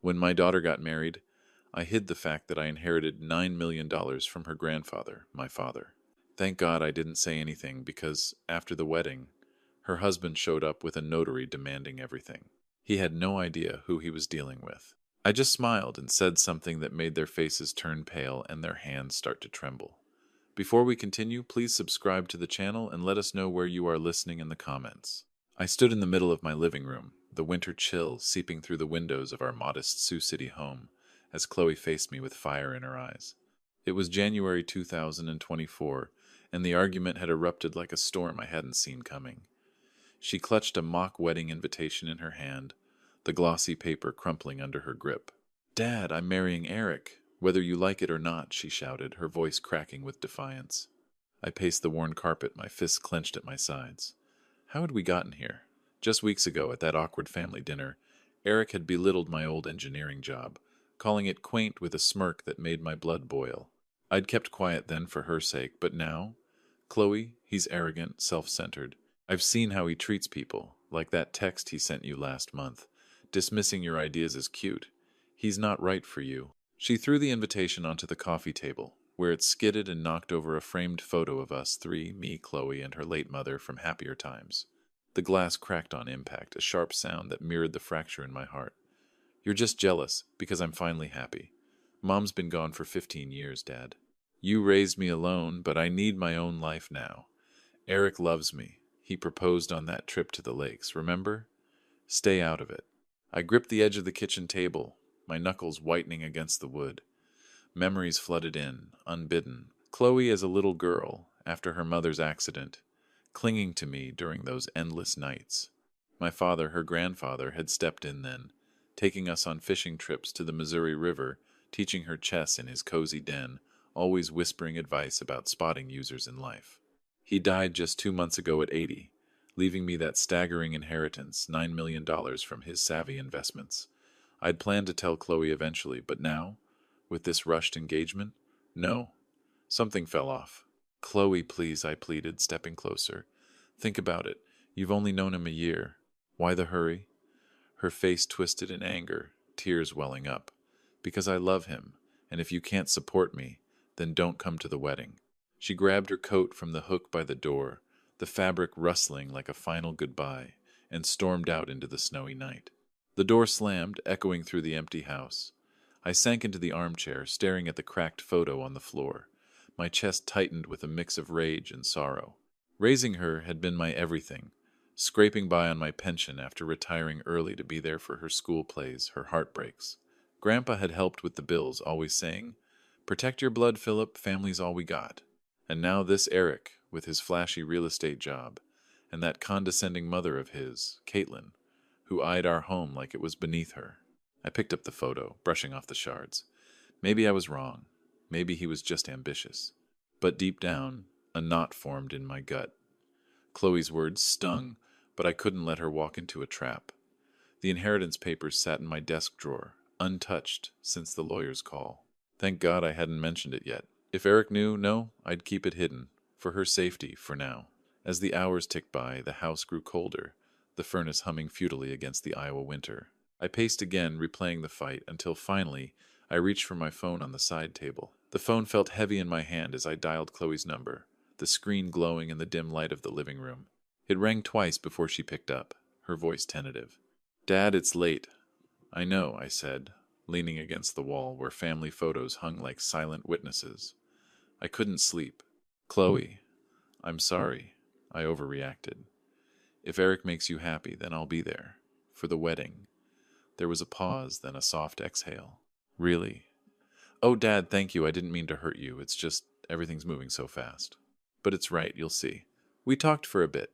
When my daughter got married, I hid the fact that I inherited $9 million from her grandfather, my father. Thank God I didn't say anything because, after the wedding, her husband showed up with a notary demanding everything. He had no idea who he was dealing with. I just smiled and said something that made their faces turn pale and their hands start to tremble. Before we continue, please subscribe to the channel and let us know where you are listening in the comments. I stood in the middle of my living room, the winter chill seeping through the windows of our modest Sioux City home, as Chloe faced me with fire in her eyes. It was January 2024, and the argument had erupted like a storm I hadn't seen coming. She clutched a mock wedding invitation in her hand, the glossy paper crumpling under her grip. "Dad, I'm marrying Eric, whether you like it or not," she shouted, her voice cracking with defiance. I paced the worn carpet, my fists clenched at my sides. How had we gotten here? Just weeks ago, at that awkward family dinner, Eric had belittled my old engineering job, calling it quaint with a smirk that made my blood boil. I'd kept quiet then for her sake, but now? Chloe, he's arrogant, self-centered. I've seen how he treats people, like that text he sent you last month, dismissing your ideas as cute. He's not right for you. She threw the invitation onto the coffee table, where it skidded and knocked over a framed photo of us three, me, Chloe, and her late mother from happier times. The glass cracked on impact, a sharp sound that mirrored the fracture in my heart. "You're just jealous, because I'm finally happy. Mom's been gone for 15 years, Dad. You raised me alone, but I need my own life now. Eric loves me. He proposed on that trip to the lakes, remember? Stay out of it." I gripped the edge of the kitchen table, my knuckles whitening against the wood. Memories flooded in, unbidden. Chloe as a little girl, after her mother's accident, clinging to me during those endless nights. My father, her grandfather, had stepped in then, taking us on fishing trips to the Missouri River, teaching her chess in his cozy den, always whispering advice about spotting users in life. He died just 2 months ago at 80, leaving me that staggering inheritance, $9 million from his savvy investments. I'd planned to tell Chloe eventually, but now, with this rushed engagement, no. Something fell off. "Chloe, please," I pleaded, stepping closer. "Think about it. You've only known him a year. Why the hurry?" Her face twisted in anger, tears welling up. "Because I love him, and if you can't support me, then don't come to the wedding." She grabbed her coat from the hook by the door, the fabric rustling like a final goodbye, and stormed out into the snowy night. The door slammed, echoing through the empty house. I sank into the armchair, staring at the cracked photo on the floor. My chest tightened with a mix of rage and sorrow. Raising her had been my everything, scraping by on my pension after retiring early to be there for her school plays, her heartbreaks. Grandpa had helped with the bills, always saying, "Protect your blood, Philip, family's all we got." And now this Eric, with his flashy real estate job, and that condescending mother of his, Caitlin, who eyed our home like it was beneath her. I picked up the photo, brushing off the shards. Maybe I was wrong. Maybe he was just ambitious. But deep down, a knot formed in my gut. Chloe's words stung, but I couldn't let her walk into a trap. The inheritance papers sat in my desk drawer, untouched since the lawyer's call. Thank God I hadn't mentioned it yet. If Eric knew, no, I'd keep it hidden, for her safety, for now. As the hours ticked by, the house grew colder, the furnace humming futilely against the Iowa winter. I paced again, replaying the fight, until finally I reached for my phone on the side table. The phone felt heavy in my hand as I dialed Chloe's number, the screen glowing in the dim light of the living room. It rang twice before she picked up, her voice tentative. "Dad, it's late." "I know," I said, leaning against the wall where family photos hung like silent witnesses. I couldn't sleep. "Chloe, I'm sorry. I overreacted. If Eric makes you happy, then I'll be there. For the wedding." There was a pause, then a soft exhale. "Really?" "Oh, Dad, thank you. I didn't mean to hurt you. It's just everything's moving so fast." "But it's right, you'll see." We talked for a bit,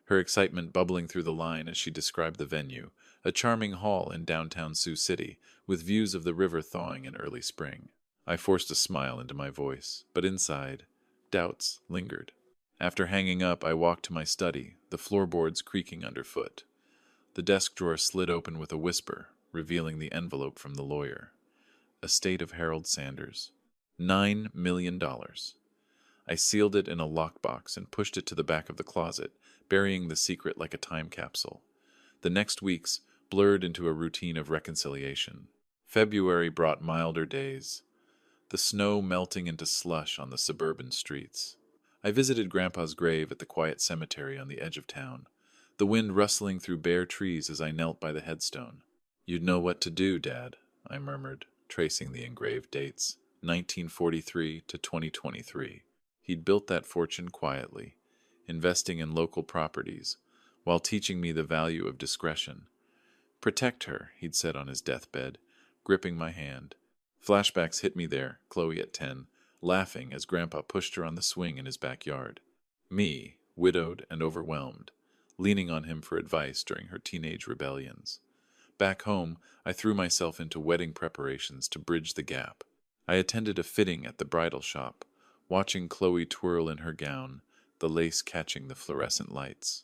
her excitement bubbling through the line as she described the venue, a charming hall in downtown Sioux City, with views of the river thawing in early spring. I forced a smile into my voice, but inside, doubts lingered. After hanging up, I walked to my study, the floorboards creaking underfoot. The desk drawer slid open with a whisper, revealing the envelope from the lawyer. Estate of Harold Sanders. $9 million. I sealed it in a lockbox and pushed it to the back of the closet, burying the secret like a time capsule. The next weeks blurred into a routine of reconciliation. February brought milder days, the snow melting into slush on the suburban streets. I visited Grandpa's grave at the quiet cemetery on the edge of town, the wind rustling through bare trees as I knelt by the headstone. "You'd know what to do, Dad," I murmured, tracing the engraved dates, 1943 to 2023. He'd built that fortune quietly, investing in local properties, while teaching me the value of discretion. "Protect her," he'd said on his deathbed, gripping my hand. Flashbacks hit me there, Chloe at 10, laughing as Grandpa pushed her on the swing in his backyard. Me, widowed and overwhelmed, leaning on him for advice during her teenage rebellions. Back home, I threw myself into wedding preparations to bridge the gap. I attended a fitting at the bridal shop, watching Chloe twirl in her gown, the lace catching the fluorescent lights.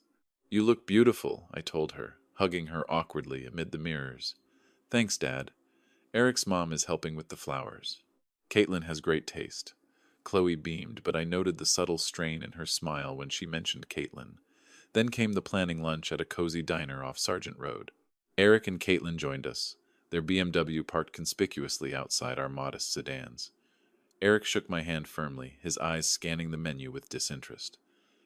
"You look beautiful," I told her, hugging her awkwardly amid the mirrors. "Thanks, Dad. Eric's mom is helping with the flowers. Caitlin has great taste." Chloe beamed, but I noted the subtle strain in her smile when she mentioned Caitlin. Then came the planning lunch at a cozy diner off Sargent Road. Eric and Caitlin joined us, their BMW parked conspicuously outside our modest sedans. Eric shook my hand firmly, his eyes scanning the menu with disinterest.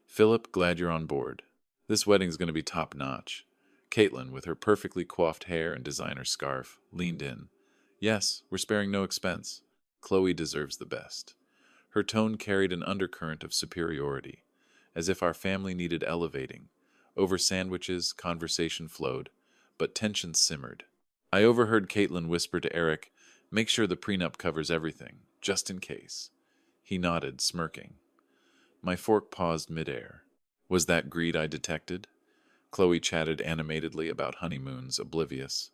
"Philip, glad you're on board. This wedding's going to be top-notch." Caitlin, with her perfectly coiffed hair and designer scarf, leaned in. "Yes, we're sparing no expense. Chloe deserves the best." Her tone carried an undercurrent of superiority, as if our family needed elevating. Over sandwiches, conversation flowed, but tension simmered. I overheard Caitlin whisper to Eric, "Make sure the prenup covers everything, just in case." He nodded, smirking. My fork paused midair. Was that greed I detected? Chloe chatted animatedly about honeymoons, oblivious.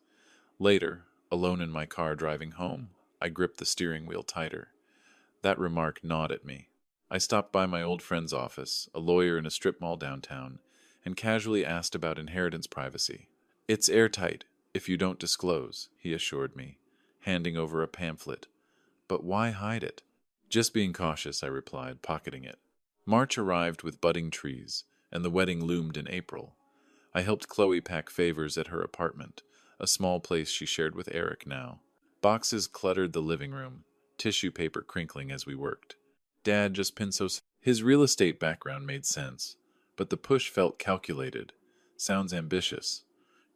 Later, alone in my car driving home, I gripped the steering wheel tighter. That remark gnawed at me. I stopped by my old friend's office, a lawyer in a strip mall downtown, and casually asked about inheritance privacy. "It's airtight, if you don't disclose," he assured me, handing over a pamphlet. "But why hide it?" "Just being cautious," I replied, pocketing it. March arrived with budding trees, and the wedding loomed in April. I helped Chloe pack favors at her apartment, a small place she shared with Eric now. Boxes cluttered the living room, tissue paper crinkling as we worked. Dad just pinsos. His real estate background made sense, but the push felt calculated. Sounds ambitious.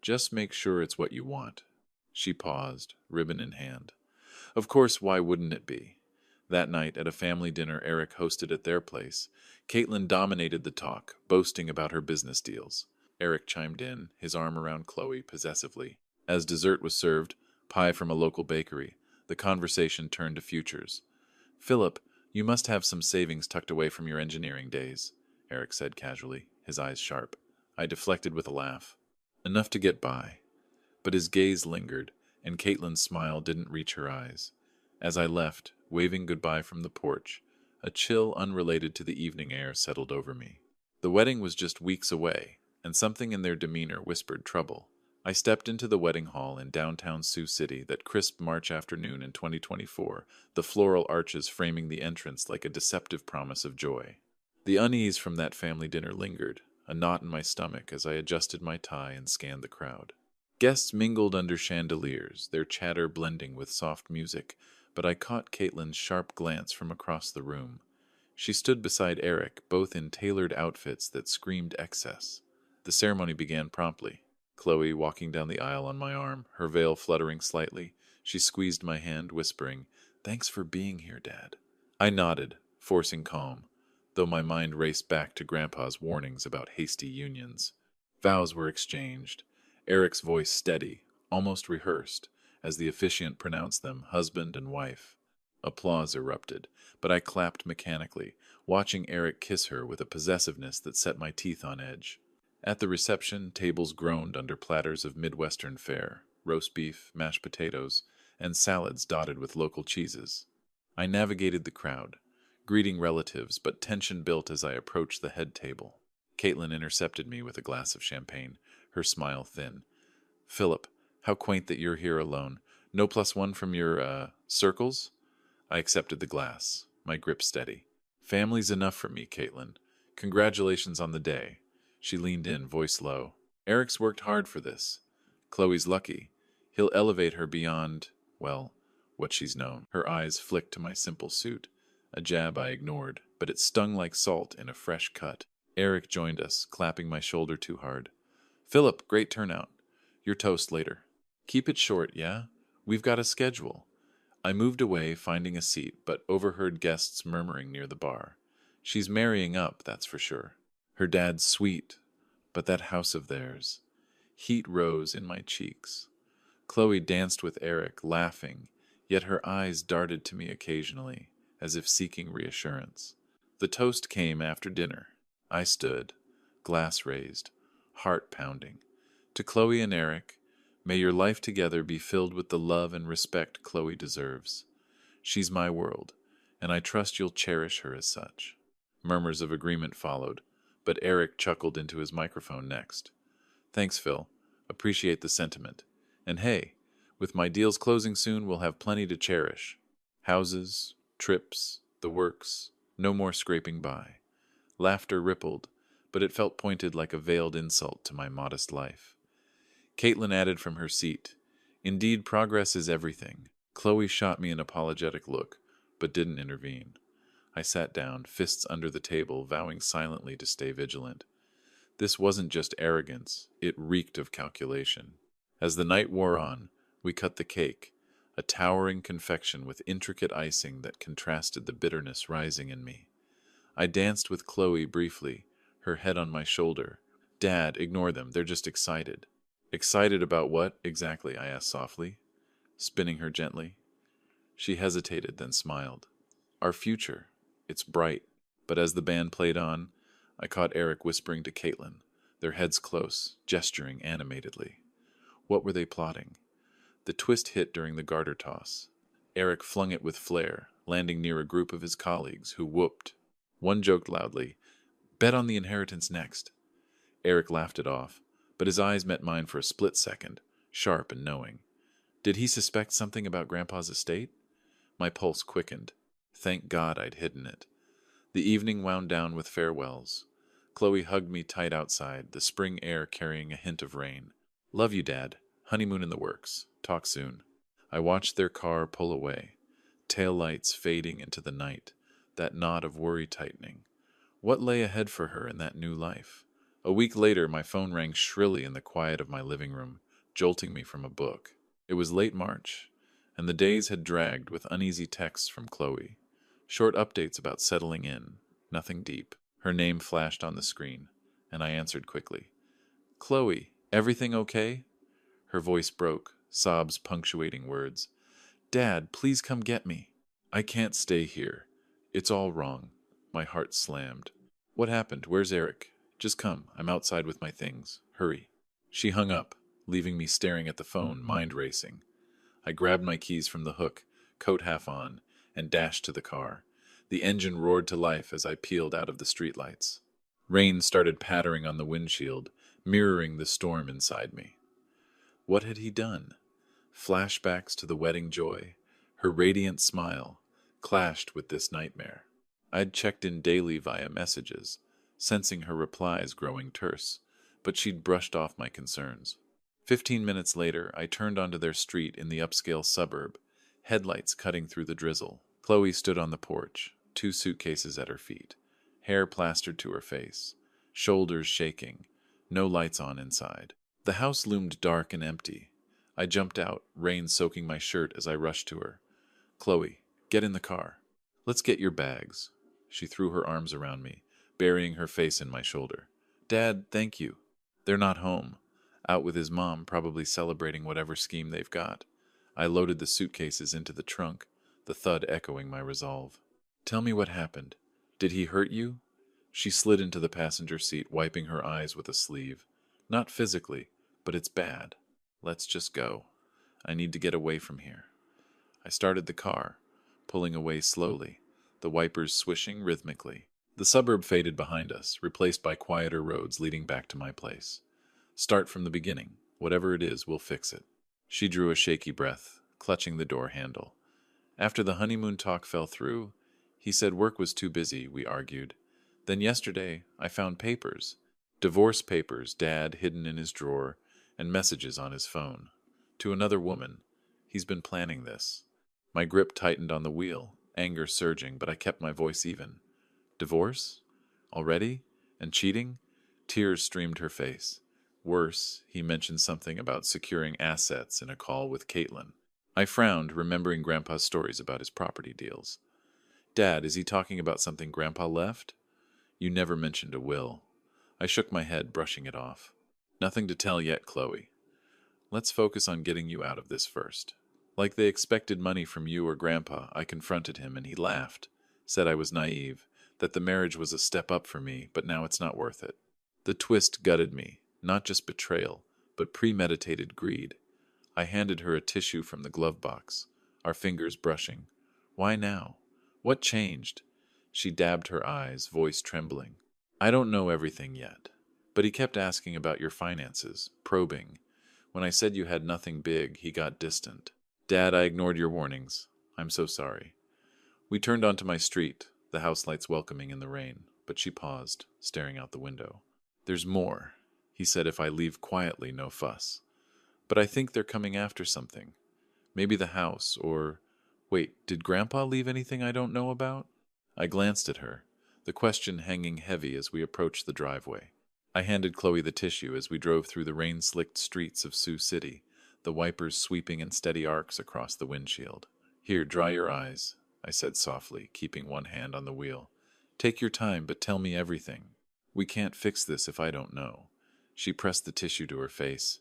"Just make sure it's what you want." She paused, ribbon in hand. Of course, why wouldn't it be? That night, at a family dinner Eric hosted at their place, Caitlin dominated the talk, boasting about her business deals. Eric chimed in, his arm around Chloe possessively. As dessert was served, pie from a local bakery, the conversation turned to futures. "Philip, you must have some savings tucked away from your engineering days," Eric said casually, his eyes sharp. I deflected with a laugh. "Enough to get by." But his gaze lingered, and Caitlin's smile didn't reach her eyes. As I left, waving goodbye from the porch, a chill unrelated to the evening air settled over me. The wedding was just weeks away, and something in their demeanor whispered trouble. I stepped into the wedding hall in downtown Sioux City that crisp March afternoon in 2024, the floral arches framing the entrance like a deceptive promise of joy. The unease from that family dinner lingered, a knot in my stomach as I adjusted my tie and scanned the crowd. Guests mingled under chandeliers, their chatter blending with soft music, but I caught Caitlin's sharp glance from across the room. She stood beside Eric, both in tailored outfits that screamed excess. The ceremony began promptly. Chloe walking down the aisle on my arm, her veil fluttering slightly. She squeezed my hand, whispering, "Thanks for being here, Dad." I nodded, forcing calm, though my mind raced back to Grandpa's warnings about hasty unions. Vows were exchanged, Eric's voice steady, almost rehearsed, as the officiant pronounced them husband and wife. Applause erupted, but I clapped mechanically, watching Eric kiss her with a possessiveness that set my teeth on edge. At the reception, tables groaned under platters of Midwestern fare, roast beef, mashed potatoes, and salads dotted with local cheeses. I navigated the crowd, greeting relatives, but tension built as I approached the head table. Caitlin intercepted me with a glass of champagne, her smile thin. "Philip, how quaint that you're here alone. No plus one from your, circles?" I accepted the glass, my grip steady. "Family's enough for me, Caitlin. Congratulations on the day." She leaned in, voice low. "Eric's worked hard for this. Chloe's lucky. He'll elevate her beyond Well, what she's known. Her eyes flicked to my simple suit, a jab I ignored, but it stung like salt in a fresh cut. Eric joined us, clapping my shoulder too hard. Philip, great turnout. Your toast later. Keep it short, yeah? We've got a schedule. I moved away, finding a seat, but overheard guests murmuring near the bar. She's marrying up, that's for sure. Her dad's sweet, but that house of theirs. Heat rose in my cheeks. Chloe danced with Eric, laughing, yet her eyes darted to me occasionally, as if seeking reassurance. The toast came after dinner. I stood, glass raised, heart pounding. To Chloe and Eric, may your life together be filled with the love and respect Chloe deserves. She's my world, and I trust you'll cherish her as such. Murmurs of agreement followed, but Eric chuckled into his microphone next. Thanks, Phil. Appreciate the sentiment. And hey, with my deals closing soon, we'll have plenty to cherish. Houses, trips, the works, no more scraping by. Laughter rippled, but it felt pointed like a veiled insult to my modest life. Caitlin added from her seat, Indeed, progress is everything. Chloe shot me an apologetic look, but didn't intervene. I sat down, fists under the table, vowing silently to stay vigilant. This wasn't just arrogance, it reeked of calculation. As the night wore on, we cut the cake, a towering confection with intricate icing that contrasted the bitterness rising in me. I danced with Chloe briefly, her head on my shoulder. Dad, ignore them, they're just excited. Excited about what, exactly? I asked softly, spinning her gently. She hesitated, then smiled. Our future. It's bright. But as the band played on, I caught Eric whispering to Caitlin, their heads close, gesturing animatedly. What were they plotting? The twist hit during the garter toss. Eric flung it with flair, landing near a group of his colleagues, who whooped. One joked loudly, Bet on the inheritance next. Eric laughed it off, but his eyes met mine for a split second, sharp and knowing. Did he suspect something about Grandpa's estate? My pulse quickened. Thank God I'd hidden it. The evening wound down with farewells. Chloe hugged me tight outside, the spring air carrying a hint of rain. Love you, Dad. Honeymoon in the works. Talk soon. I watched their car pull away, tail lights fading into the night, that knot of worry tightening. What lay ahead for her in that new life? A week later, my phone rang shrilly in the quiet of my living room, jolting me from a book. It was late March, and the days had dragged with uneasy texts from Chloe. Short updates about settling in, nothing deep. Her name flashed on the screen, and I answered quickly. Chloe, everything okay? Her voice broke, sobs punctuating words. Dad, please come get me. I can't stay here. It's all wrong. My heart slammed. What happened? Where's Eric? Just come. I'm outside with my things. Hurry. She hung up, leaving me staring at the phone, mind racing. I grabbed my keys from the hook, coat half on, and dashed to the car. The engine roared to life as I peeled out of the streetlights. Rain started pattering on the windshield, mirroring the storm inside me. What had he done? Flashbacks to the wedding joy, her radiant smile, clashed with this nightmare. I'd checked in daily via messages, sensing her replies growing terse, but she'd brushed off my concerns. 15 minutes later, I turned onto their street in the upscale suburb, headlights cutting through the drizzle. Chloe stood on the porch, 2 suitcases at her feet, hair plastered to her face, shoulders shaking, no lights on inside. The house loomed dark and empty. I jumped out, rain soaking my shirt as I rushed to her. Chloe, get in the car. Let's get your bags. She threw her arms around me, burying her face in my shoulder. Dad, thank you. They're not home. Out with his mom, probably celebrating whatever scheme they've got. I loaded the suitcases into the trunk, the thud echoing my resolve. Tell me what happened. Did he hurt you? She slid into the passenger seat, wiping her eyes with a sleeve. Not physically, but it's bad. Let's just go. I need to get away from here. I started the car, pulling away slowly, the wipers swishing rhythmically. The suburb faded behind us, replaced by quieter roads leading back to my place. Start from the beginning. Whatever it is, we'll fix it. She drew a shaky breath, clutching the door handle. After the honeymoon talk fell through, he said work was too busy, we argued. Then yesterday, I found papers. Divorce papers, Dad hidden in his drawer, and messages on his phone. To another woman. He's been planning this. My grip tightened on the wheel, anger surging, but I kept my voice even. Divorce? Already? And cheating? Tears streamed her face. Worse, he mentioned something about securing assets in a call with Caitlin. I frowned, remembering Grandpa's stories about his property deals. Dad, is he talking about something Grandpa left? You never mentioned a will. I shook my head, brushing it off. Nothing to tell yet, Chloe. Let's focus on getting you out of this first. Like they expected money from you or Grandpa, I confronted him and he laughed, said I was naive, that the marriage was a step up for me, but now it's not worth it. The twist gutted me, not just betrayal, but premeditated greed. I handed her a tissue from the glove box, our fingers brushing. Why now? What changed? She dabbed her eyes, voice trembling. I don't know everything yet, but he kept asking about your finances, probing. When I said you had nothing big, he got distant. Dad, I ignored your warnings. I'm so sorry. We turned onto my street, the house lights welcoming in the rain, but she paused, staring out the window. There's more, he said, if I leave quietly, no fuss. But I think they're coming after something. Maybe the house, or... Wait, did Grandpa leave anything I don't know about? I glanced at her, the question hanging heavy as we approached the driveway. I handed Chloe the tissue as we drove through the rain-slicked streets of Sioux City, the wipers sweeping in steady arcs across the windshield. Here, dry your eyes, I said softly, keeping one hand on the wheel. Take your time, but tell me everything. We can't fix this if I don't know. She pressed the tissue to her face,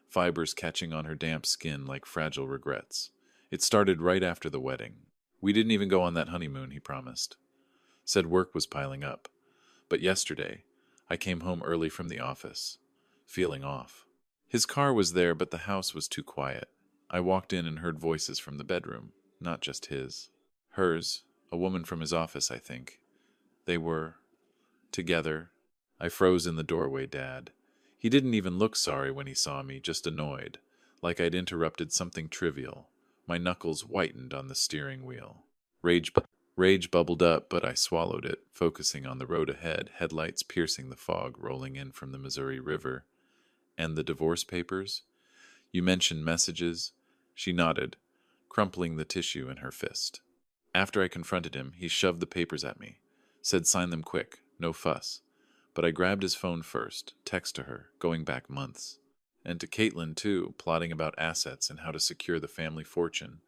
fibers catching on her damp skin like fragile regrets. It started right after the wedding. We didn't even go on that honeymoon, he promised. Said work was piling up. But yesterday, I came home early from the office, feeling off. His car was there, but the house was too quiet. I walked in and heard voices from the bedroom, not just his. Hers, a woman from his office, I think. They were together. I froze in the doorway, Dad. He didn't even look sorry when he saw me, just annoyed, like I'd interrupted something trivial. My knuckles whitened on the steering wheel. Rage bubbled up, but I swallowed it, focusing on the road ahead, headlights piercing the fog rolling in from the Missouri River. And the divorce papers? You mentioned messages? She nodded, crumpling the tissue in her fist. After I confronted him, he shoved the papers at me, said sign them quick, no fuss. But I grabbed his phone first, text to her, going back months. And to Caitlin, too, plotting about assets and how to secure the family fortune.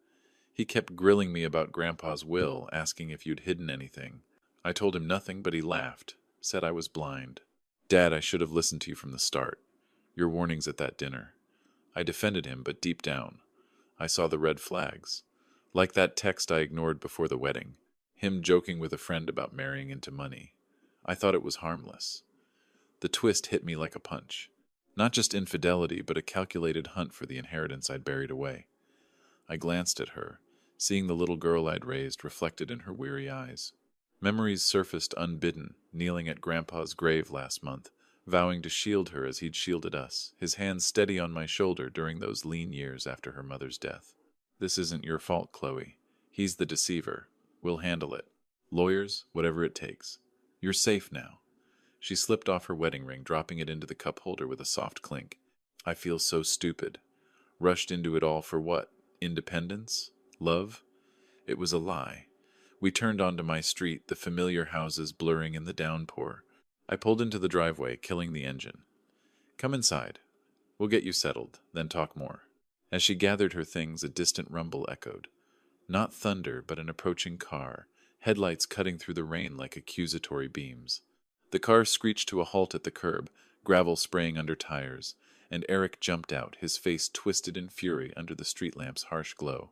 He kept grilling me about Grandpa's will, asking if you'd hidden anything. I told him nothing, but he laughed, said I was blind. Dad, I should have listened to you from the start. Your warnings at that dinner. I defended him, but deep down, I saw the red flags. Like that text I ignored before the wedding. Him joking with a friend about marrying into money. I thought it was harmless. The twist hit me like a punch. Not just infidelity, but a calculated hunt for the inheritance I'd buried away. I glanced at her, seeing the little girl I'd raised reflected in her weary eyes. Memories surfaced unbidden, kneeling at Grandpa's grave last month, vowing to shield her as he'd shielded us, his hand steady on my shoulder during those lean years after her mother's death. This isn't your fault, Chloe. He's the deceiver. We'll handle it. Lawyers, whatever it takes. You're safe now. She slipped off her wedding ring, dropping it into the cup holder with a soft clink. I feel so stupid. Rushed into it all for what? Independence? Love? It was a lie. We turned onto my street, the familiar houses blurring in the downpour. I pulled into the driveway, killing the engine. Come inside. We'll get you settled, then talk more. As she gathered her things, a distant rumble echoed. Not thunder, but an approaching car, headlights cutting through the rain like accusatory beams. The car screeched to a halt at the curb, gravel spraying under tires, and Eric jumped out, his face twisted in fury under the street lamp's harsh glow.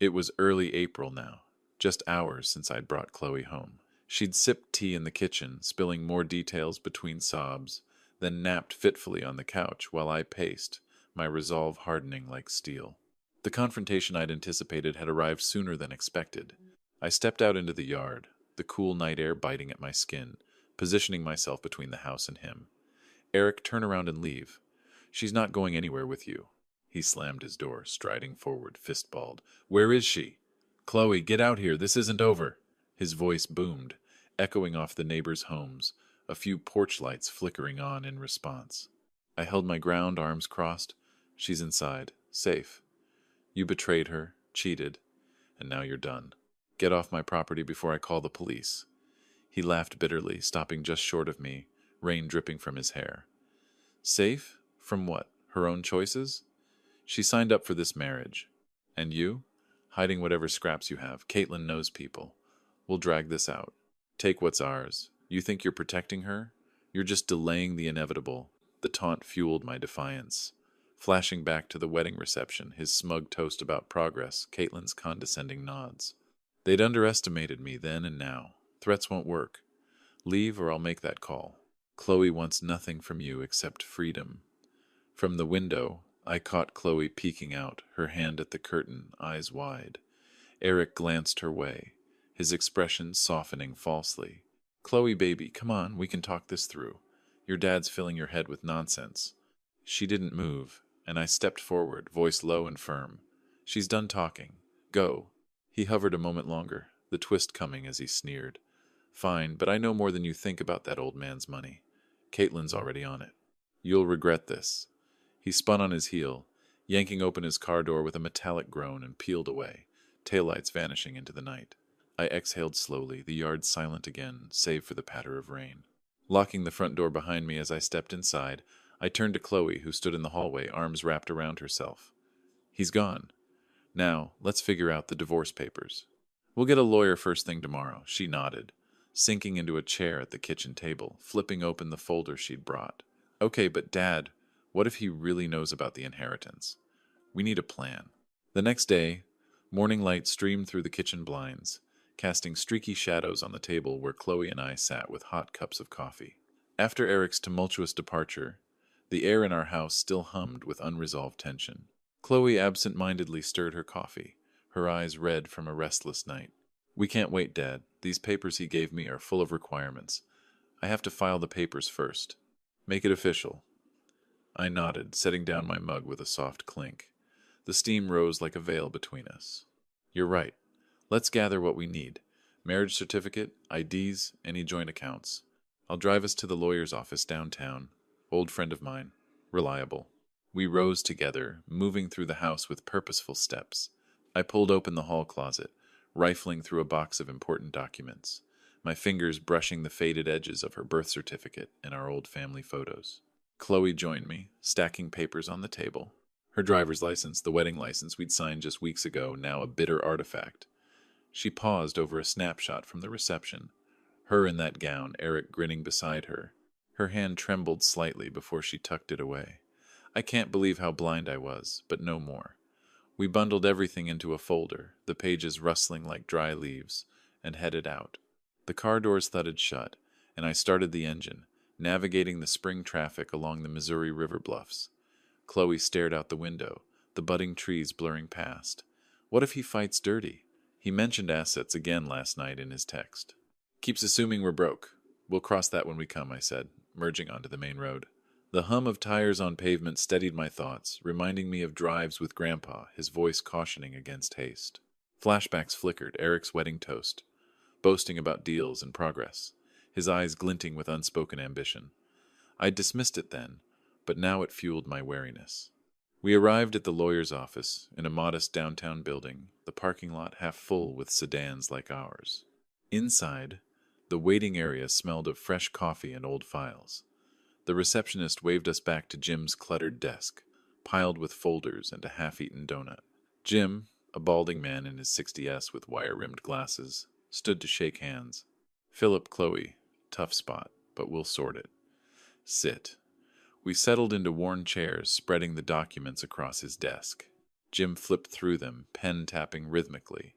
It was early April now, just hours since I'd brought Chloe home. She'd sipped tea in the kitchen, spilling more details between sobs, then napped fitfully on the couch while I paced, my resolve hardening like steel. The confrontation I'd anticipated had arrived sooner than expected. I stepped out into the yard, the cool night air biting at my skin, positioning myself between the house and him. Eric, turn around and leave. She's not going anywhere with you. He slammed his door, striding forward, fist balled. Where is she? Chloe, get out here. This isn't over. His voice boomed, echoing off the neighbors' homes, a few porch lights flickering on in response. I held my ground, arms crossed. She's inside, safe. You betrayed her, cheated, and now you're done. Get off my property before I call the police." He laughed bitterly, stopping just short of me, rain dripping from his hair. Safe? From what? Her own choices? She signed up for this marriage. And you? Hiding whatever scraps you have. Caitlin knows people. We'll drag this out. Take what's ours. You think you're protecting her? You're just delaying the inevitable. The taunt fueled my defiance. Flashing back to the wedding reception, his smug toast about progress, Caitlin's condescending nods. They'd underestimated me then and now. Threats won't work. Leave or I'll make that call. Chloe wants nothing from you except freedom. From the window, I caught Chloe peeking out, her hand at the curtain, eyes wide. Eric glanced her way, his expression softening falsely. "Chloe, baby, come on, we can talk this through. Your dad's filling your head with nonsense." She didn't move, and I stepped forward, voice low and firm. "She's done talking. Go." He hovered a moment longer, the twist coming as he sneered. "Fine, but I know more than you think about that old man's money. Caitlin's already on it. You'll regret this." He spun on his heel, yanking open his car door with a metallic groan, and peeled away, taillights vanishing into the night. I exhaled slowly, the yard silent again, save for the patter of rain. Locking the front door behind me as I stepped inside, I turned to Chloe, who stood in the hallway, arms wrapped around herself. "He's gone. Now, let's figure out the divorce papers." "We'll get a lawyer first thing tomorrow," she nodded, sinking into a chair at the kitchen table, flipping open the folder she'd brought. "Okay, but Dad, what if he really knows about the inheritance? We need a plan." The next day, morning light streamed through the kitchen blinds, casting streaky shadows on the table where Chloe and I sat with hot cups of coffee. After Eric's tumultuous departure, the air in our house still hummed with unresolved tension. Chloe absent-mindedly stirred her coffee, her eyes red from a restless night. "We can't wait, Dad. These papers he gave me are full of requirements. I have to file the papers first. Make it official." I nodded, setting down my mug with a soft clink. The steam rose like a veil between us. "You're right. Let's gather what we need. Marriage certificate, IDs, any joint accounts. I'll drive us to the lawyer's office downtown. Old friend of mine. Reliable." We rose together, moving through the house with purposeful steps. I pulled open the hall closet, rifling through a box of important documents, my fingers brushing the faded edges of her birth certificate and our old family photos. Chloe joined me, stacking papers on the table. Her driver's license, the wedding license we'd signed just weeks ago, now a bitter artifact. She paused over a snapshot from the reception, her in that gown, Eric grinning beside her. Her hand trembled slightly before she tucked it away. I can't believe how blind I was, but no more. We bundled everything into a folder, the pages rustling like dry leaves, and headed out. The car doors thudded shut, and I started the engine, navigating the spring traffic along the Missouri River bluffs. Chloe stared out the window, the budding trees blurring past. What if he fights dirty? He mentioned assets again last night in his text. "Keeps assuming we're broke. We'll cross that when we come," I said, merging onto the main road. The hum of tires on pavement steadied my thoughts, reminding me of drives with Grandpa, his voice cautioning against haste. Flashbacks flickered, Eric's wedding toast, boasting about deals and progress, his eyes glinting with unspoken ambition. I'd dismissed it then, but now it fueled my wariness. We arrived at the lawyer's office, in a modest downtown building, the parking lot half full with sedans like ours. Inside, the waiting area smelled of fresh coffee and old files. The receptionist waved us back to Jim's cluttered desk, piled with folders and a half-eaten donut. Jim, a balding man in his 60s with wire-rimmed glasses, stood to shake hands. "Philip, Chloe, tough spot, but we'll sort it. Sit." We settled into worn chairs, spreading the documents across his desk. Jim flipped through them, pen tapping rhythmically.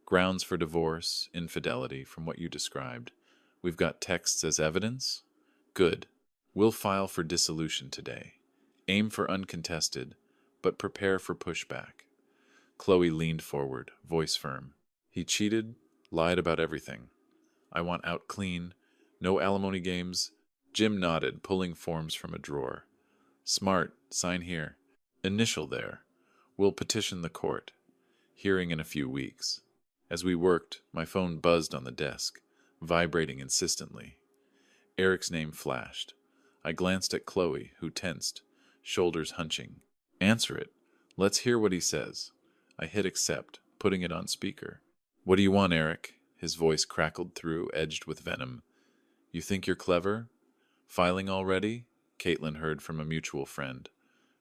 "Grounds for divorce, infidelity, from what you described. We've got texts as evidence? Good. We'll file for dissolution today. Aim for uncontested, but prepare for pushback." Chloe leaned forward, voice firm. "He cheated, lied about everything. I want out clean, no alimony games." Jim nodded, pulling forms from a drawer. "Smart, sign here. Initial there. We'll petition the court. Hearing in a few weeks." As we worked, my phone buzzed on the desk, vibrating insistently. Eric's name flashed. I glanced at Chloe, who tensed, shoulders hunching. "Answer it. Let's hear what he says." I hit accept, putting it on speaker. What do you want, Eric? His voice crackled through, edged with venom. You think you're clever? Filing already? Caitlin heard from a mutual friend.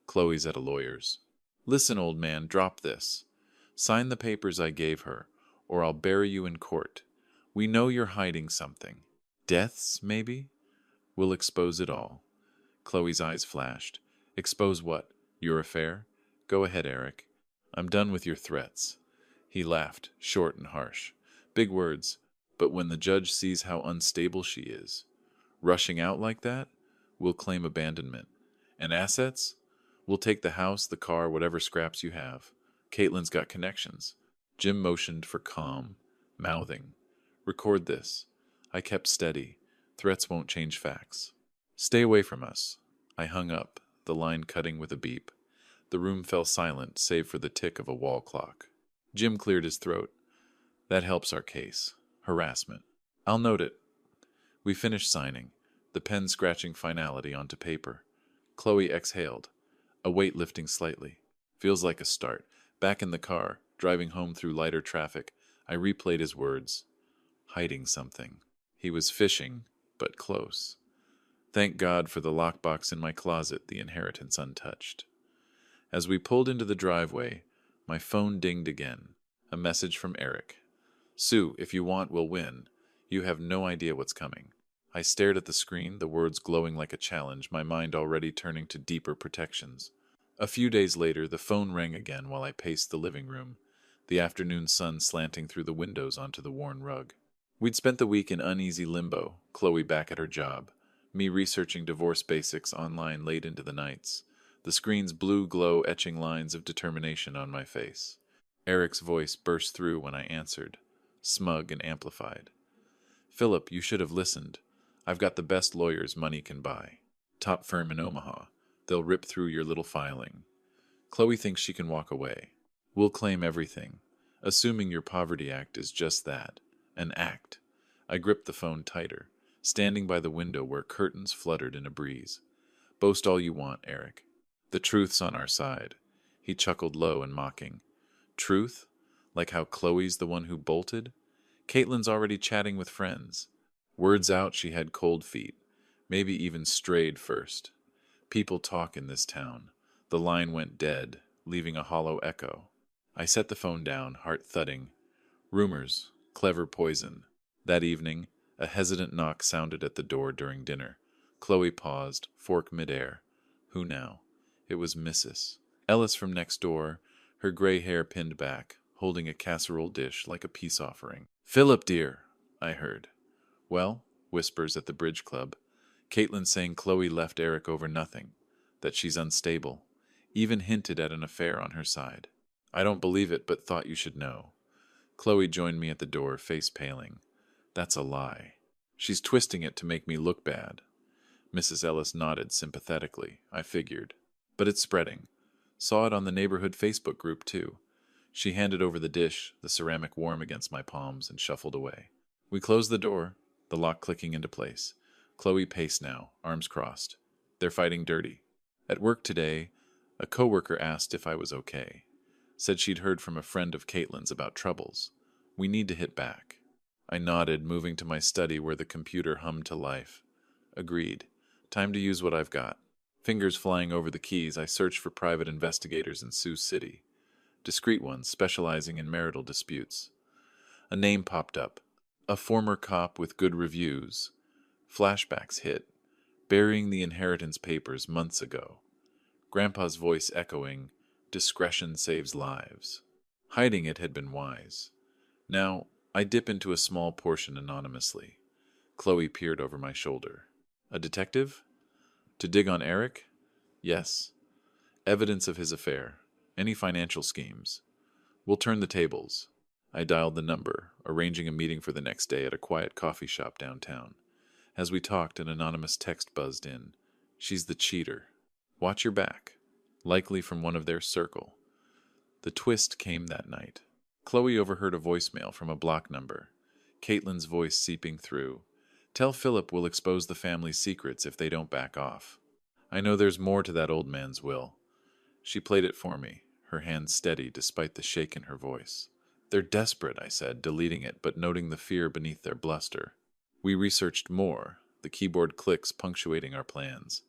Chloe's at a lawyer's. Listen, old man, drop this. Sign the papers I gave her, or I'll bury you in court. We know you're hiding something. Deaths, maybe? We'll expose it all. Chloe's eyes flashed. Expose what? Your affair? Go ahead, Eric. I'm done with your threats. He laughed, short and harsh. Big words, but when the judge sees how unstable she is, rushing out like that, we'll claim abandonment. And assets? We'll take the house, the car, whatever scraps you have. Caitlin's got connections. Jim motioned for calm, mouthing. Record this. I kept steady. Threats won't change facts. Stay away from us. I hung up, the line cutting with a beep. The room fell silent, save for the tick of a wall clock. Jim cleared his throat. That helps our case. Harassment. I'll note it. We finished signing, the pen scratching finality onto paper. Chloe exhaled, a weight lifting slightly. Feels like a start. Back in the car, driving home through lighter traffic, I replayed his words. Hiding something. He was fishing, but close. Thank God for the lockbox in my closet, the inheritance untouched. As we pulled into the driveway, my phone dinged again. A message from Eric. Sue, if you want, we'll win. You have no idea what's coming. I stared at the screen, the words glowing like a challenge, my mind already turning to deeper protections. A few days later, the phone rang again while I paced the living room, the afternoon sun slanting through the windows onto the worn rug. We'd spent the week in uneasy limbo, Chloe back at her job, me researching divorce basics online late into the nights, the screen's blue glow etching lines of determination on my face. Eric's voice burst through when I answered, smug and amplified. Philip, you should have listened. I've got the best lawyers money can buy. Top firm in Omaha. They'll rip through your little filing. Chloe thinks she can walk away. We'll claim everything, assuming your Poverty Act is just that, an act. I gripped the phone tighter, standing by the window where curtains fluttered in a breeze. Boast all you want, Eric. The truth's on our side. He chuckled low and mocking. Truth? Like how Chloe's the one who bolted? Caitlin's already chatting with friends. Words out, she had cold feet, maybe even strayed first. People talk in this town. The line went dead, leaving a hollow echo. I set the phone down, heart thudding. Rumors, clever poison. That evening, a hesitant knock sounded at the door during dinner. Chloe paused, fork midair. Who now? It was Mrs. Ellis from next door, her gray hair pinned back, holding a casserole dish like a peace offering. Philip, dear, I heard. Well, whispers at the bridge club. Caitlin saying Chloe left Eric over nothing, that she's unstable, even hinted at an affair on her side. I don't believe it, but thought you should know. Chloe joined me at the door, face paling. That's a lie. She's twisting it to make me look bad. Mrs. Ellis nodded sympathetically, I figured. But it's spreading. Saw it on the neighborhood Facebook group, too. She handed over the dish, the ceramic warm against my palms, and shuffled away. We closed the door, the lock clicking into place. Chloe paced now, arms crossed. They're fighting dirty. At work today, a coworker asked if I was okay. Said she'd heard from a friend of Caitlin's about troubles. We need to hit back. I nodded, moving to my study where the computer hummed to life. Agreed. Time to use what I've got. Fingers flying over the keys, I searched for private investigators in Sioux City. Discreet ones specializing in marital disputes. A name popped up. A former cop with good reviews. Flashbacks hit, burying the inheritance papers months ago. Grandpa's voice echoing, discretion saves lives. Hiding it had been wise. Now, I dip into a small portion anonymously. Chloe peered over my shoulder. A detective? To dig on Eric? Yes. Evidence of his affair. Any financial schemes. We'll turn the tables. I dialed the number, arranging a meeting for the next day at a quiet coffee shop downtown. As we talked, an anonymous text buzzed in. She's the cheater. Watch your back. Likely from one of their circle. The twist came that night. Chloe overheard a voicemail from a block number. Caitlin's voice seeping through. Tell Philip we'll expose the family's secrets if they don't back off. I know there's more to that old man's will. She played it for me, her hand steady despite the shake in her voice. "They're desperate," I said, deleting it but noting the fear beneath their bluster. We researched more, the keyboard clicks punctuating our plans.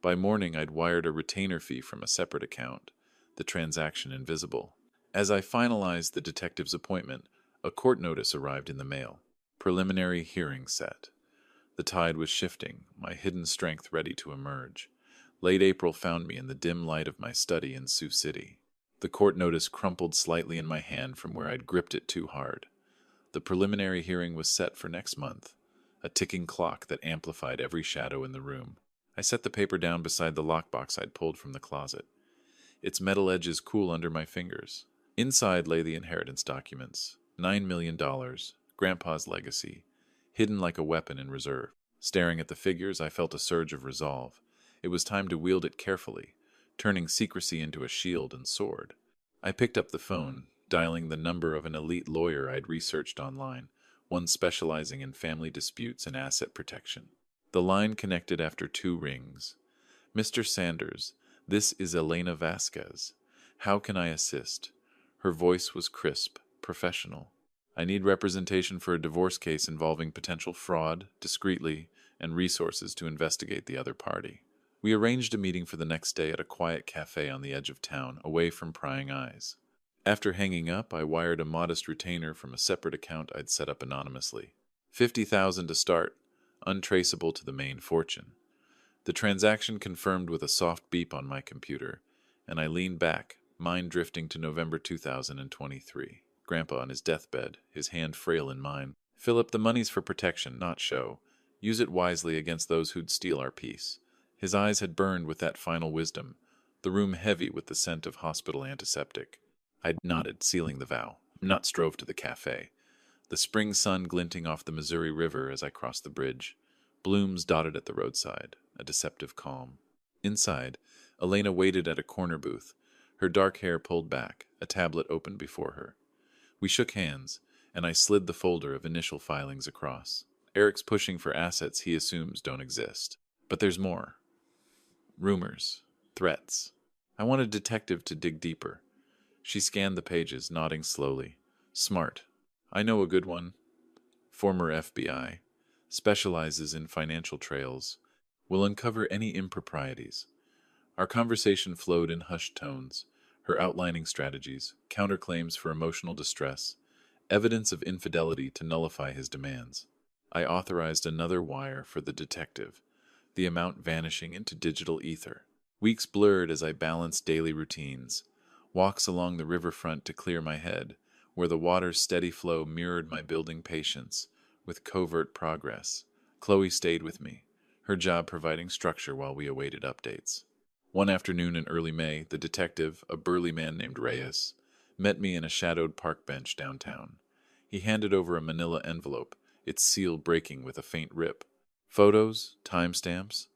By morning, I'd wired a retainer fee from a separate account, the transaction invisible. As I finalized the detective's appointment, a court notice arrived in the mail. Preliminary hearing set. The tide was shifting, my hidden strength ready to emerge. Late April found me in the dim light of my study in Sioux City. The court notice crumpled slightly in my hand from where I'd gripped it too hard. The preliminary hearing was set for next month, a ticking clock that amplified every shadow in the room. I set the paper down beside the lockbox I'd pulled from the closet. Its metal edges cool under my fingers. Inside lay the inheritance documents. $9 million, Grandpa's legacy, hidden like a weapon in reserve. Staring at the figures, I felt a surge of resolve. It was time to wield it carefully, turning secrecy into a shield and sword. I picked up the phone, dialing the number of an elite lawyer I'd researched online, one specializing in family disputes and asset protection. The line connected after 2 rings. "Mr. Sanders, this is Elena Vasquez. How can I assist?" Her voice was crisp, professional. "I need representation for a divorce case involving potential fraud, discreetly, and resources to investigate the other party." We arranged a meeting for the next day at a quiet cafe on the edge of town, away from prying eyes. After hanging up, I wired a modest retainer from a separate account I'd set up anonymously. $50,000 to start, untraceable to the main fortune. The transaction confirmed with a soft beep on my computer, and I leaned back, mind drifting to November 2023. Grandpa on his deathbed, his hand frail in mine. "Philip, the money's for protection, not show. Use it wisely against those who'd steal our peace." His eyes had burned with that final wisdom, the room heavy with the scent of hospital antiseptic. I'd nodded, sealing the vow, not strove to the cafe. The spring sun glinting off the Missouri River as I crossed the bridge. Blooms dotted at the roadside, a deceptive calm. Inside, Elena waited at a corner booth, her dark hair pulled back, a tablet open before her. We shook hands, and I slid the folder of initial filings across. "Eric's pushing for assets he assumes don't exist. But there's more. Rumors. Threats. I want a detective to dig deeper." She scanned the pages, nodding slowly. "Smart. I know a good one. Former FBI. Specializes in financial trails. Will uncover any improprieties." Our conversation flowed in hushed tones, her outlining strategies, counterclaims for emotional distress, evidence of infidelity to nullify his demands. I authorized another wire for the detective, the amount vanishing into digital ether. Weeks blurred as I balanced daily routines. Walks along the riverfront to clear my head, where the water's steady flow mirrored my building patience, with covert progress. Chloe stayed with me, her job providing structure while we awaited updates. One afternoon in early May, the detective, a burly man named Reyes, met me in a shadowed park bench downtown. He handed over a manila envelope, its seal breaking with a faint rip. Photos, timestamps,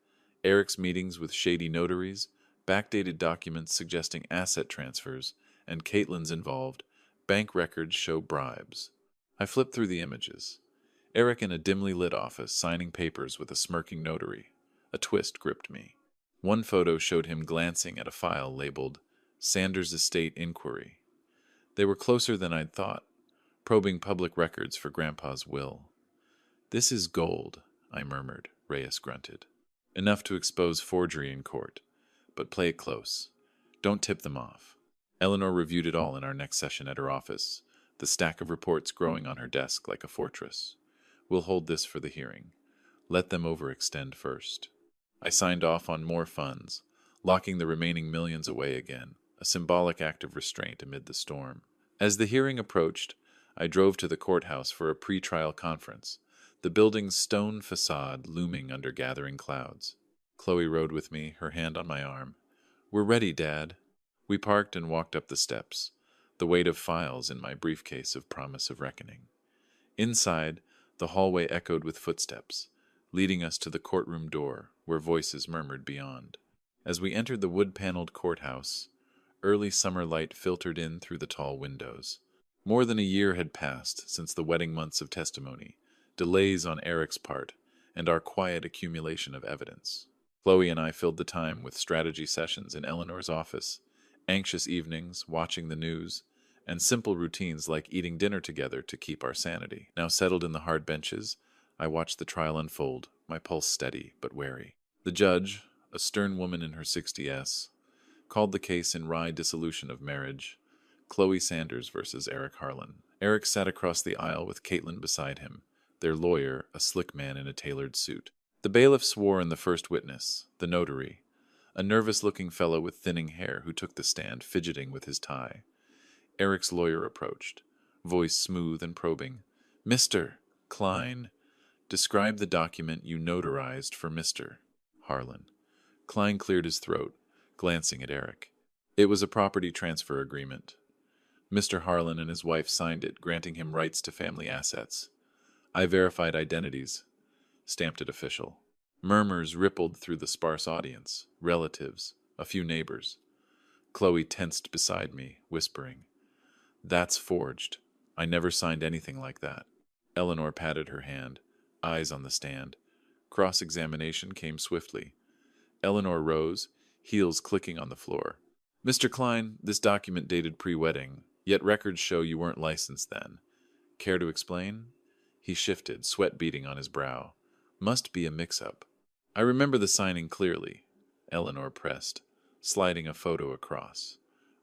Eric's meetings with shady notaries, backdated documents suggesting asset transfers, and Caitlin's involved, bank records show bribes. I flipped through the images. Eric in a dimly lit office, signing papers with a smirking notary. A twist gripped me. One photo showed him glancing at a file labeled Sanders Estate Inquiry. They were closer than I'd thought, probing public records for Grandpa's will. "This is gold," I murmured, Reyes grunted. "Enough to expose forgery in court. But play it close. Don't tip them off." Eleanor reviewed it all in our next session at her office, the stack of reports growing on her desk like a fortress. "We'll hold this for the hearing. Let them overextend first." I signed off on more funds, locking the remaining millions away again, a symbolic act of restraint amid the storm. As the hearing approached, I drove to the courthouse for a pre-trial conference, the building's stone facade looming under gathering clouds. Chloe rode with me, her hand on my arm. "We're ready, Dad." We parked and walked up the steps, the weight of files in my briefcase of promise of reckoning. Inside, the hallway echoed with footsteps, leading us to the courtroom door, where voices murmured beyond. As we entered the wood-paneled courthouse, early summer light filtered in through the tall windows. More than a year had passed since the wedding months of testimony, delays on Eric's part, and our quiet accumulation of evidence. Chloe and I filled the time with strategy sessions in Eleanor's office, Anxious evenings, watching the news, and simple routines like eating dinner together to keep our sanity. Now settled in the hard benches, I watched the trial unfold, my pulse steady but wary. The judge, a stern woman in her 60s, called the case in Rye dissolution of marriage, Chloe Sanders versus Eric Harlan. Eric sat across the aisle with Caitlin beside him, their lawyer, a slick man in a tailored suit. The bailiff swore in the first witness, the notary, a nervous-looking fellow with thinning hair who took the stand, fidgeting with his tie. Eric's lawyer approached, voice smooth and probing. "Mr. Klein, describe the document you notarized for Mr. Harlan." Klein cleared his throat, glancing at Eric. It was a property transfer agreement. Mr. Harlan and his wife signed it, granting him rights to family assets. I verified identities, stamped it official. Murmurs rippled through the sparse audience, relatives, a few neighbors. Chloe tensed beside me, whispering, "That's forged. I never signed anything like that." Eleanor patted her hand, eyes on the stand. Cross-examination came swiftly. Eleanor rose, heels clicking on the floor. "Mr. Klein, this document dated pre-wedding, yet records show you weren't licensed then. Care to explain?" He shifted, sweat beading on his brow. "Must be a mix-up." "I remember the signing clearly," Eleanor pressed, sliding a photo across.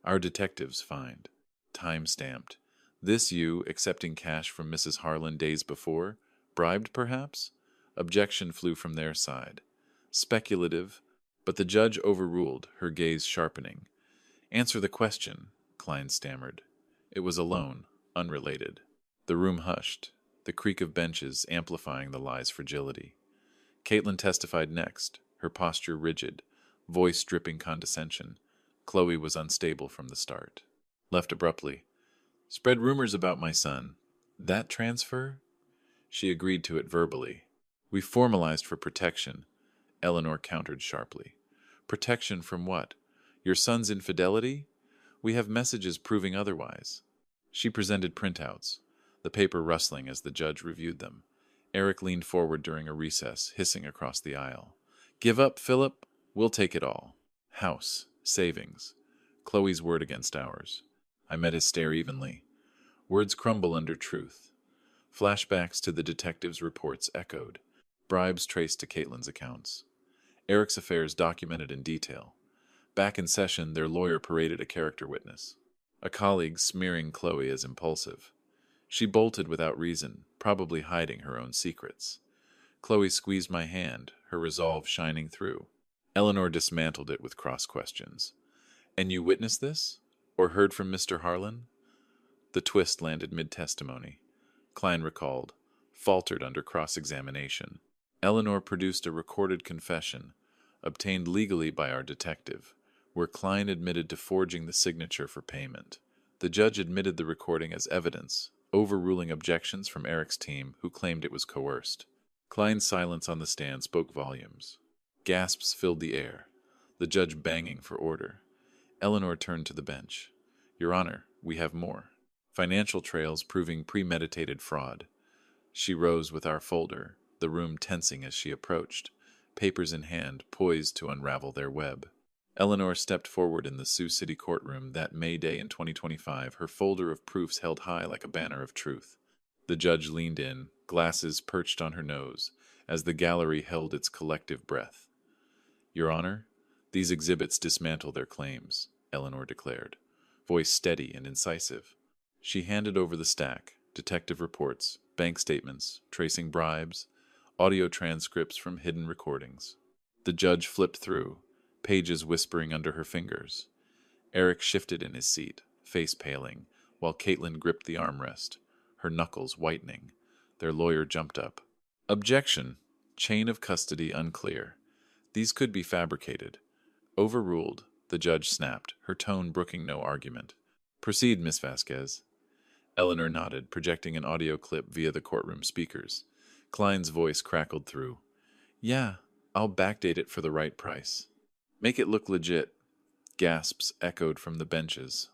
"Our detectives find. Time-stamped. This you, accepting cash from Mrs. Harlan days before? Bribed, perhaps?" Objection flew from their side. Speculative, but the judge overruled, her gaze sharpening. "Answer the question," Klein stammered. It was a loan, unrelated. The room hushed, the creak of benches amplifying the lie's fragility. Caitlin testified next, her posture rigid, voice dripping condescension. Chloe was unstable from the start. Left abruptly. "Spread rumors about my son. That transfer?" She agreed to it verbally. "We formalized for protection," Eleanor countered sharply. "Protection from what? Your son's infidelity? We have messages proving otherwise." She presented printouts, the paper rustling as the judge reviewed them. Eric leaned forward during a recess, hissing across the aisle. "Give up, Philip. We'll take it all. House, savings. Chloe's word against ours." I met his stare evenly. Words crumble under truth. Flashbacks to the detective's reports echoed. Bribes traced to Caitlin's accounts. Eric's affairs documented in detail. Back in session, their lawyer paraded a character witness. A colleague smearing Chloe as impulsive. She bolted without reason, probably hiding her own secrets. Chloe squeezed my hand, her resolve shining through. Eleanor dismantled it with cross questions. "And you witnessed this? Or heard from Mr. Harlan?" The twist landed mid-testimony. Klein recalled, faltered under cross-examination. Eleanor produced a recorded confession, obtained legally by our detective, where Klein admitted to forging the signature for payment. The judge admitted the recording as evidence, overruling objections from Eric's team, who claimed it was coerced. Klein's silence on the stand spoke volumes. Gasps filled the air, the judge banging for order. Eleanor turned to the bench. "Your Honor, we have more. Financial trails proving premeditated fraud." She rose with our folder, the room tensing as she approached, papers in hand, poised to unravel their web. Eleanor stepped forward in the Sioux City courtroom that May Day in 2025, her folder of proofs held high like a banner of truth. The judge leaned in, glasses perched on her nose, as the gallery held its collective breath. "Your Honor, these exhibits dismantle their claims," Eleanor declared, voice steady and incisive. She handed over the stack, detective reports, bank statements, tracing bribes, audio transcripts from hidden recordings. The judge flipped through, pages whispering under her fingers. Eric shifted in his seat, face paling, while Caitlin gripped the armrest, her knuckles whitening. Their lawyer jumped up. "Objection. Chain of custody unclear. These could be fabricated." Overruled, the judge snapped, her tone brooking no argument. "Proceed, Miss Vasquez." Eleanor nodded, projecting an audio clip via the courtroom speakers. Klein's voice crackled through. "Yeah, I'll backdate it for the right price. Make it look legit." Gasps echoed from the benches.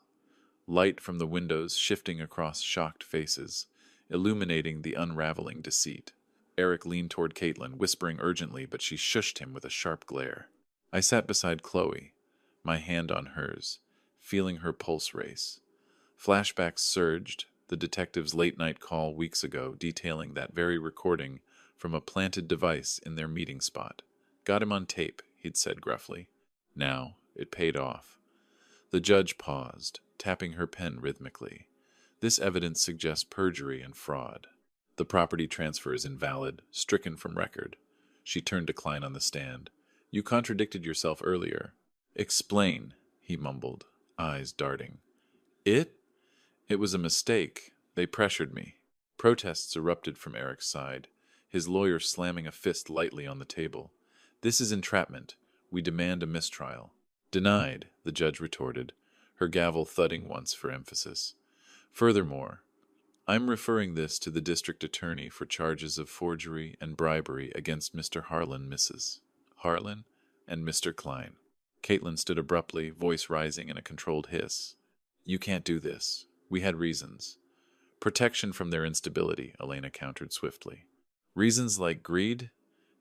Light from the windows shifting across shocked faces, illuminating the unraveling deceit. Eric leaned toward Caitlin, whispering urgently, but she shushed him with a sharp glare. I sat beside Chloe, my hand on hers, feeling her pulse race. Flashbacks surged, the detective's late-night call weeks ago detailing that very recording from a planted device in their meeting spot. "Got him on tape," he'd said gruffly. Now, it paid off. The judge paused, tapping her pen rhythmically. "This evidence suggests perjury and fraud. The property transfer is invalid, stricken from record." She turned to Klein on the stand. "You contradicted yourself earlier." "Explain," he mumbled, eyes darting. It was a mistake. They pressured me." Protests erupted from Eric's side, his lawyer slamming a fist lightly on the table. "This is entrapment. We demand a mistrial." "Denied," the judge retorted, her gavel thudding once for emphasis. "Furthermore, I'm referring this to the district attorney for charges of forgery and bribery against Mr. Harlan, Mrs. Harlan, and Mr. Klein." Caitlin stood abruptly, voice rising in a controlled hiss. "You can't do this. We had reasons." "Protection from their instability," Elena countered swiftly. "Reasons like greed?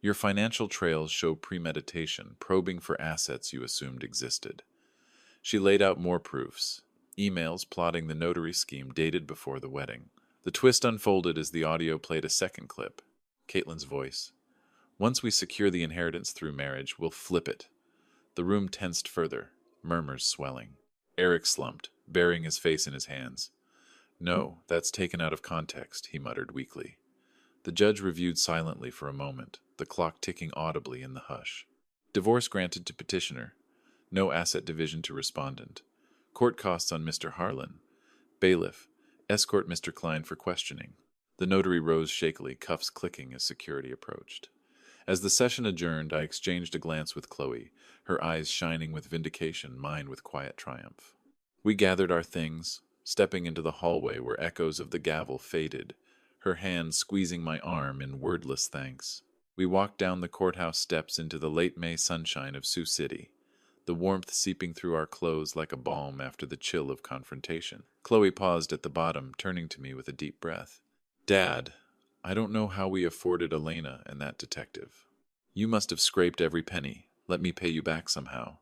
Your financial trails show premeditation, probing for assets you assumed existed." She laid out more proofs, emails plotting the notary scheme dated before the wedding. The twist unfolded as the audio played a second clip. Caitlin's voice. "Once we secure the inheritance through marriage, we'll flip it." The room tensed further, murmurs swelling. Eric slumped, burying his face in his hands. "No, that's taken out of context," he muttered weakly. The judge reviewed silently for a moment, the clock ticking audibly in the hush. "Divorce granted to petitioner. No asset division to respondent. Court costs on Mr. Harlan. Bailiff, escort Mr. Klein for questioning." The notary rose shakily, cuffs clicking as security approached. As the session adjourned, I exchanged a glance with Chloe, her eyes shining with vindication, mine with quiet triumph. We gathered our things, stepping into the hallway where echoes of the gavel faded, her hand squeezing my arm in wordless thanks. We walked down the courthouse steps into the late May sunshine of Sioux City, the warmth seeping through our clothes like a balm after the chill of confrontation. Chloe paused at the bottom, turning to me with a deep breath. "Dad, I don't know how we afforded Elena and that detective. You must have scraped every penny. Let me pay you back somehow."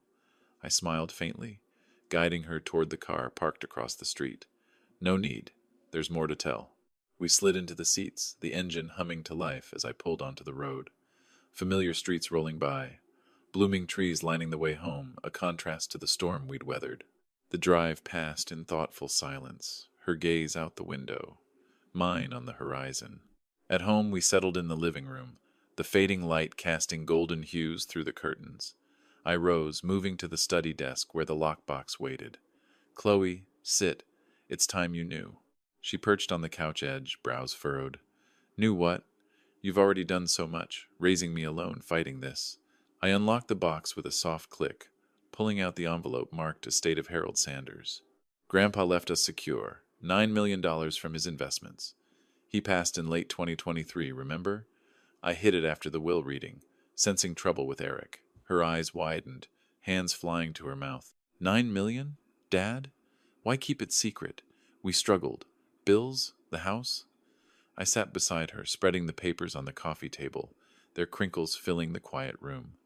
I smiled faintly, guiding her toward the car parked across the street. "No need. There's more to tell." We slid into the seats, the engine humming to life as I pulled onto the road. Familiar streets rolling by, blooming trees lining the way home, a contrast to the storm we'd weathered. The drive passed in thoughtful silence, her gaze out the window, mine on the horizon. At home, we settled in the living room, the fading light casting golden hues through the curtains. I rose, moving to the study desk where the lockbox waited. "Chloe, sit. It's time you knew." She perched on the couch edge, brows furrowed. "Knew what? You've already done so much, raising me alone, fighting this." I unlocked the box with a soft click, pulling out the envelope marked Estate of Harold Sanders. "Grandpa left us secure, $9 million from his investments. He passed in late 2023, remember? I hid it after the will reading, sensing trouble with Eric." Her eyes widened, hands flying to her mouth. "$9 million? Dad? Why keep it secret? We struggled. Bills? The house?" I sat beside her, spreading the papers on the coffee table, their crinkles filling the quiet room.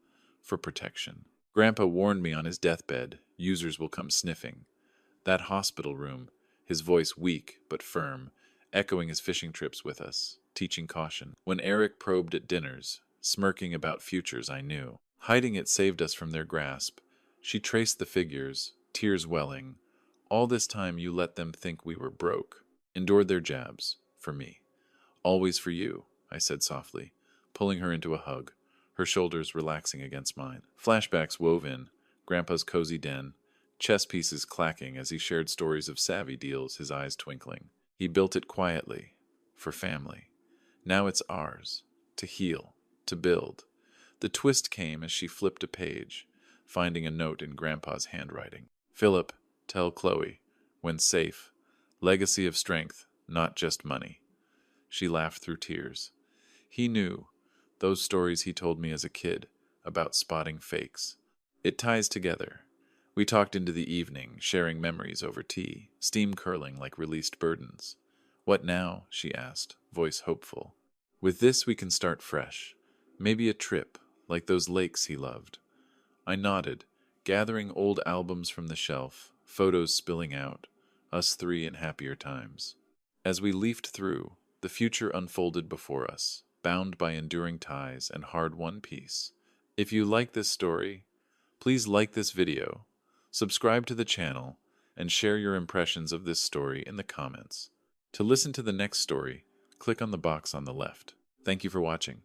"For protection. Grandpa warned me on his deathbed, users will come sniffing. That hospital room," his voice weak but firm, echoing his fishing trips with us, teaching caution. "When Eric probed at dinners, smirking about futures I knew. Hiding it saved us from their grasp." She traced the figures, tears welling. "All this time you let them think we were broke. Endured their jabs. For me. Always for you," I said softly, pulling her into a hug, her shoulders relaxing against mine. Flashbacks wove in, Grandpa's cozy den, chess pieces clacking as he shared stories of savvy deals, his eyes twinkling. He built it quietly, for family. Now it's ours, to heal, to build. The twist came as she flipped a page, finding a note in Grandpa's handwriting. "Philip, tell Chloe, when safe, legacy of strength, not just money." She laughed through tears. He knew, those stories he told me as a kid, about spotting fakes. It ties together. We talked into the evening, sharing memories over tea, steam curling like released burdens. "What now?" she asked, voice hopeful. "With this we can start fresh. Maybe a trip, like those lakes he loved." I nodded, gathering old albums from the shelf, photos spilling out, us three in happier times. As we leafed through, the future unfolded before us, bound by enduring ties and hard-won peace. If you like this story, please like this video, subscribe to the channel, and share your impressions of this story in the comments. To listen to the next story, click on the box on the left. Thank you for watching.